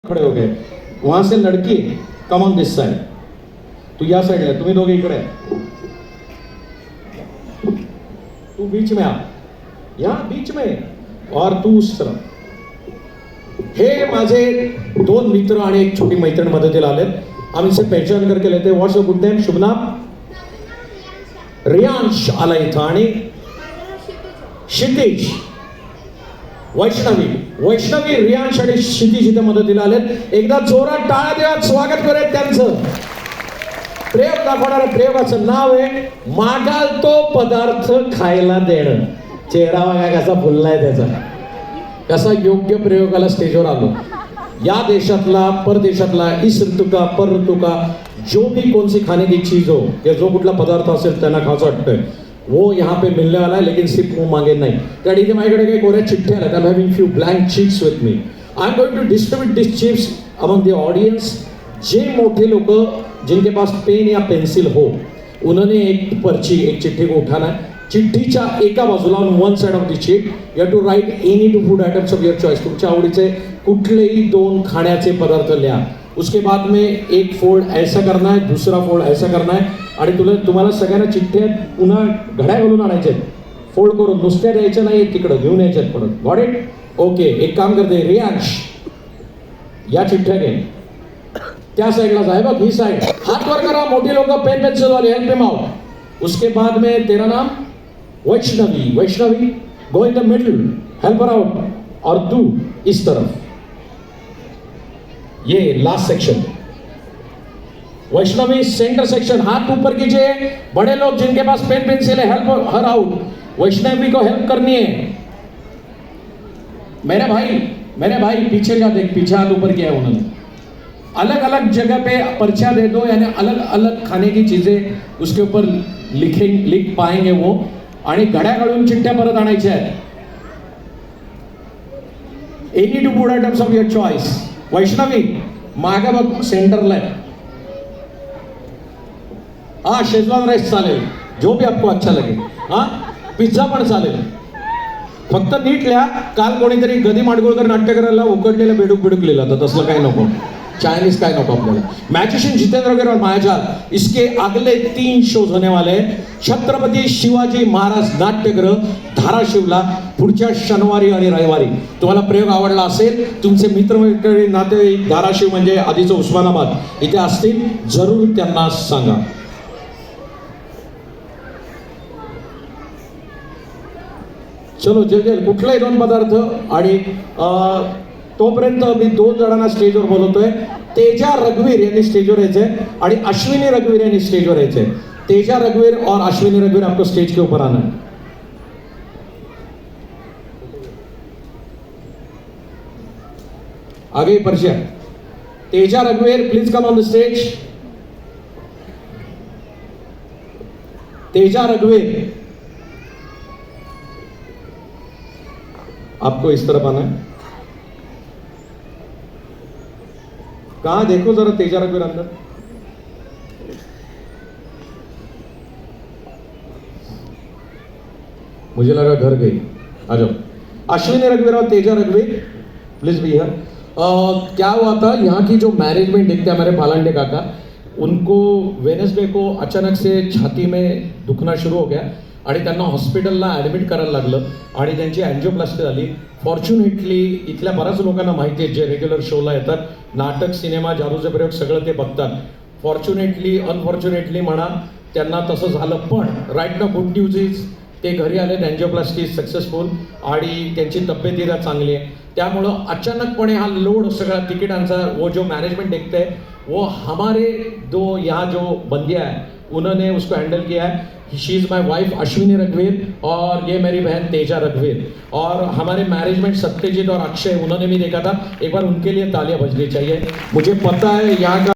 खड़े हो गए। वहां से लड़की कम ऑन दिस साइड, तू या साइड है, तुम्ही दोघे इकडे, तू बीच में आ, यहाँ बीच में, और तू उस तरफ. हे माझे दोन मित्र आणि एक छोटी मैत्रीण मदतीला आलेत. हम इसे पहचान करके लेते हैं. व्हॉट्स गुड नेम? शुभ नाम? रियांश आला इथं, आणि क्षितिज, वैष्णवी, रियांश आणि क्षितिज इथे मदतीला आलेत. एकदा जोरात टाळ्या देऊन स्वागत करूयात त्यांचं. प्रयोग दाखवणाऱ्या प्रयोगाचं नाव आहे मागाल तो पदार्थ खायला देणं. चेहरा बघा कसा फुललाय त्याचा, कसा योग्य प्रयोगाला स्टेजवर आलो. या देशातला परदेशातला, इस ऋतू का पर ऋतू का, जो भी कौन सी खाने की चीज हो या जो कुठला पदार्थ असेल त्यांना खायचं वाटतंय वो यहाँ पे मिलने वाला है, लेकिन सिर्फ मुंह मांगे नाही. त्या इथे माझ्याकडे काही कोऱ्या चिठ्ठ्या आल्या. I am having few blank chits with me. I am going to distribute this chips among the audience. जे मोठे लोग जिनके पास पेन या पेंसिल हो, उन्होंने एक पर्ची, एक चिट्ठी को उठाना है. चिठ्ठीच्या एका बाजूला on one side of the sheet you have to write any two food items of your choice. तुमच्या आवडीचे कुठलेही दोन खाण्याचे पदार्थ लिहा. उसके बाद में एक फोल्ड ऐसा करना है, दूसरा फोल्ड ऐसा करना है, आणि तुम्हाला सगळ्यांना चिठ्ठ्या पुन्हा घड्या घालून आणायचे, फोल्ड करून. नुसत्या द्यायच्या नाही, तिकडं घेऊन यायच्यात परत. Got it? ओके. एक काम करते, रियांश या चिठ्ठ्या घे, त्या साइडला जाए बघ, ही साइड. हाथ वर करा, मोठी लोक पेन पेन्सिल वाले, हेल्प हिम आउट. उसके बाद में तेरा नाम Vaishnavi, go in the middle, help her out, और तू इस तरफ. ये last section. Vaishnavi centre section, हाथ ऊपर कीजिए. बड़े लोग जिनके पास पेन पेंसिल है, हेल्प हर आउट. वैष्णवी को हेल्प करनी है. मेरे भाई पीछे जा, देख पीछे हाथ ऊपर किया है उन्होंने. अलग अलग जगह पे पर्चा दे दो, यानी अलग अलग खाने की चीजें उसके ऊपर लिख पाएंगे वो. आणि घड्या घालून चिठ्ठ्या परत आणायच्या आहेत. Any two food items of your choice. Vaishnavi मागे बघ, सेंटरला आहे. हा, शेजवान राईस चालेल, जो भी आपको अच्छा लगे. हा, पिझ्झा पण चालेल. फक्त नीट लिहा. काल कोणीतरी गदी माडगुळकर नाट्यगृहाला उकडलेलं बेडूक लिहिलं होतं, तसलं काही नको. चाइनीज काय नको आपल्याला. मॅजिशियन जितेंद्र गिर और मायाजाल, इसके अगले 3 शोज होने वाले हैं. छत्रपती शिवाजी महाराज नाट्यगृह धाराशिवला पुढच्या शनिवारी आणि रविवारी. तुम्हाला प्रयोग आवडला असेल, तुमचे मित्रमैत्रिणी, नातेवाईक धाराशिव म्हणजे आधीचं उस्मानाबाद इथे असतील, जरूर त्यांना सांगा. चलो जे कुठलाही 2 पदार्थ. आणि तोपर्यंत मी 2 जणांना स्टेजवर बोलवतोय. तेजा रघुवीर यांनी स्टेजवर यायचंय आणि अश्विनी रघुवीर यांनी स्टेजवर यायचंय. तेजा रघुवीर और अश्विनी रघुवीर आपको स्टेज के ऊपर आना है. आगे परिचय. तेजा रघुवीर, please come on the stage. तेजा रघुवीर, आपको इस तरफ आना है. कहाँ देखो जरा तेजा रघुवीर अंदर. मुझे लगा घर गई. आ जाओ. अश्विनी रघुवीर और तेजा रघुवीर, प्लीज बी हियर. क्या हुआ था, यहाँ की जो मैनेजमेंट देखते हैं हमारे पालांडे काका, उनको वेनसडे को अचानक से छाती में दुखना शुरू हो गया आणि त्यांना हॉस्पिटलला ॲडमिट करायला लागलं आणि त्यांची अँजिओप्लास्टी झाली. फॉर्च्युनेटली इथल्या बऱ्याच लोकांना माहिती आहे, जे रेग्युलर शोला येतात, नाटक, सिनेमा, जादूचे प्रयोग सगळं ते बघतात. फॉर्च्युनेटली अनफॉर्च्युनेटली म्हणा, त्यांना तसं झालं. पण राईट ना गुड न्यूज इज ते घरी आले, अँजिओप्लास्टी सक्सेसफुल आणि त्यांची तब्येत इथं चांगली आहे. त्यामुळं अचानकपणे हा लोड सगळा तिकिटांचा, वो जो मैनेजमेंट देखते हैं, वो हमारे दो यहाँ जो बंदियाँ हैं उन्होंने उसको हैंडल किया है. शी इज़ माई वाइफ अश्विनी रघुवीर और ये मेरी बहन तेजा रघुवीर. और हमारे मैनेजमेंट सत्यजीत और अक्षय, उन्होंने भी देखा था. एक बार उनके लिए तालियां बजनी चाहिए. मुझे पता है यहाँ का